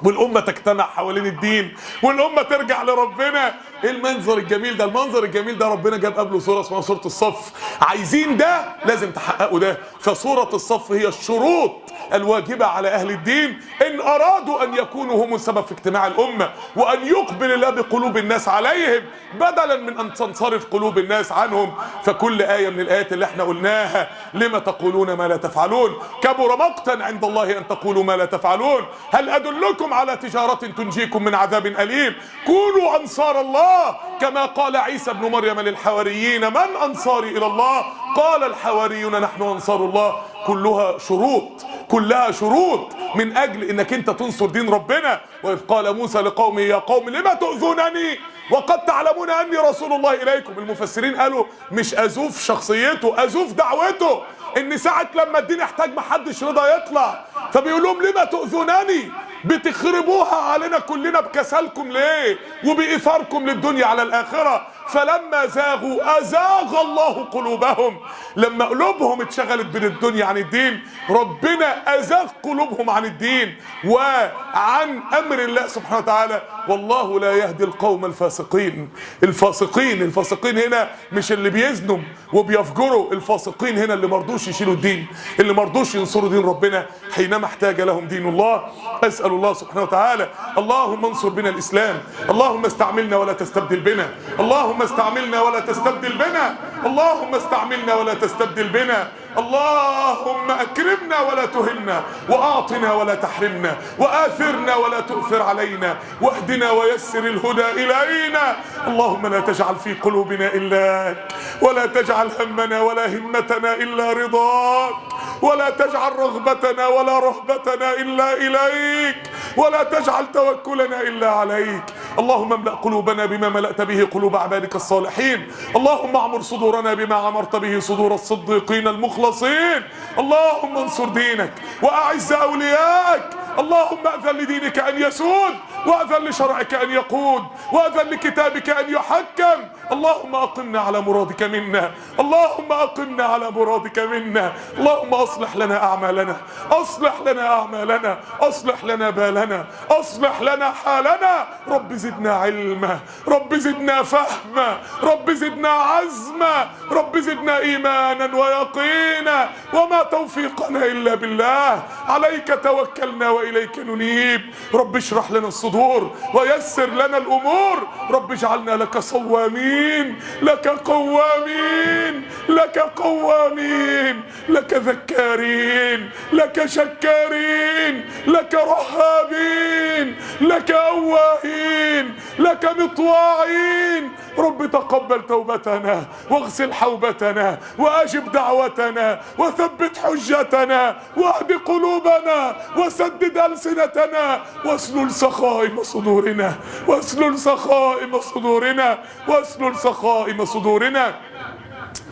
والأمة تجتمع حوالين الدين والأمة ترجع لربنا. ايه المنظر الجميل ده؟ المنظر الجميل ده ربنا جاب قبله سورة اسمها سورة الصف. عايزين ده لازم تحققوا ده. فسورة الصف هي الشروط الواجبة على أهل الدين إن أرادوا أن يكونوا هم السبب في اجتماع الأمة وأن يقبل الله بقلوب الناس عليهم بدلا من أن تنصرف قلوب الناس عنهم. فكل آية من الآيات اللي احنا قلناها لما تقولون ما لا تفعلون، كبر مقتا عند الله أن تقولوا ما لا تفعلون، هل أدلكم أدلكم على تجارة تنجيكم من عذاب أليم كونوا أنصار الله كما قال عيسى ابن مريم للحواريين من أنصاري إلى الله قال الحواريون نحن أنصار الله. كلها شروط من أجل إنك أنت تنصر دين ربنا. وإذ قال موسى لقومه يا قوم لما تؤذونني وقد تعلمون أني رسول الله إليكم. المفسرين قالوا مش أزوف شخصيته، أزوف دعوته، إن ساعة لما الدين يحتاج محدش رضا يطلع، فبيقول لهم لما تؤذونني، بتخربوها علينا كلنا بكسلكم ليه وبإثاركم للدنيا على الآخرة. فلما زاغوا أزاغ الله قلوبهم. لما قلوبهم اتشغلت بين الدنيا عن الدين ربنا أزاغ قلوبهم عن الدين وعن أمر الله سبحانه وتعالى. والله لا يهدي القوم الفاسقين. الفاسقين هنا مش اللي بيزنوا وبيفجروا، الفاسقين هنا اللي مرضوش يشيلوا الدين، اللي مرضوش ينصروا دين ربنا حينما احتاج لهم دين الله. أسأل الله سبحانه وتعالى اللهم انصر بنا الإسلام، اللهم استعملنا ولا تستبدل بنا، اللهم استعملنا ولا تستبدل بنا، اللهم استعملنا ولا تستبدل بنا، اللهم أكرمنا ولا تهنا، وأعطنا ولا تحرمنا، وآثرنا ولا تؤثر علينا، واهدنا ويسر الهدى إلينا. اللهم لا تجعل في قلوبنا إلاك، ولا تجعل همنا ولا همتنا إلا رضاك، ولا تجعل رغبتنا ولا رهبتنا إلا إليك، ولا تجعل توكلنا إلا عليك. اللهم املأ قلوبنا بما ملأت به قلوب عبادك الصالحين. اللهم اعمر صدورنا بما عمرت به صدور الصديقين المخلصين. اللهم انصر دينك وأعز أولياءك. اللهم أذن لدينك أن يسود، وأذن لشرعك أن يقود، وأذن لكتابك أن يحكم. اللهم أقمنا على مرادك منا، اللهم أقمنا على مرادك منا. اللهم أصلح لنا أعمالنا، أصلح لنا أعمالنا، أصلح لنا بالنا، أصلح لنا حالنا. رب زدنا علما، رب زدنا فهما، رب زدنا عزما، رب زدنا إيمانا ويقينا. وما توفيقنا إلا بالله، عليك توكلنا وإليك ننيب. رب اشرح لنا الصدور ويسر لنا الأمور. رب اجعلنا لك صوامين، لك قوامين، لك قوامين، لك ذكارين، لك شكارين، لك رهابين، لك أواهين، لك مطواعين. رب تقبل توبتنا واغسل حوبتنا وأجب دعوتنا وثبت حجتنا واهد قلوبنا وسدد ألسنتنا واسلل سخائم صدورنا، واسلل سخائم صدورنا، واسلل سخائم صدورنا.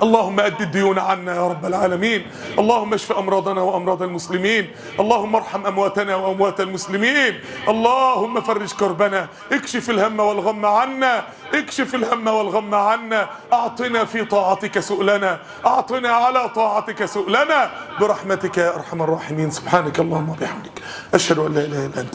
اللهم أد الديون عنا يا رب العالمين. اللهم اشف أمراضنا وأمراض المسلمين. اللهم ارحم أمواتنا وأموات المسلمين. اللهم فرج كربنا، اكشف الهم والغم عنا، اكشف الهم والغم عنا. أعطنا في طاعتك سؤلنا، أعطنا على طاعتك سؤلنا برحمتك يا أرحم الراحمين. سبحانك اللهم وبحمدك أشهد أن لا إله إلا أنت.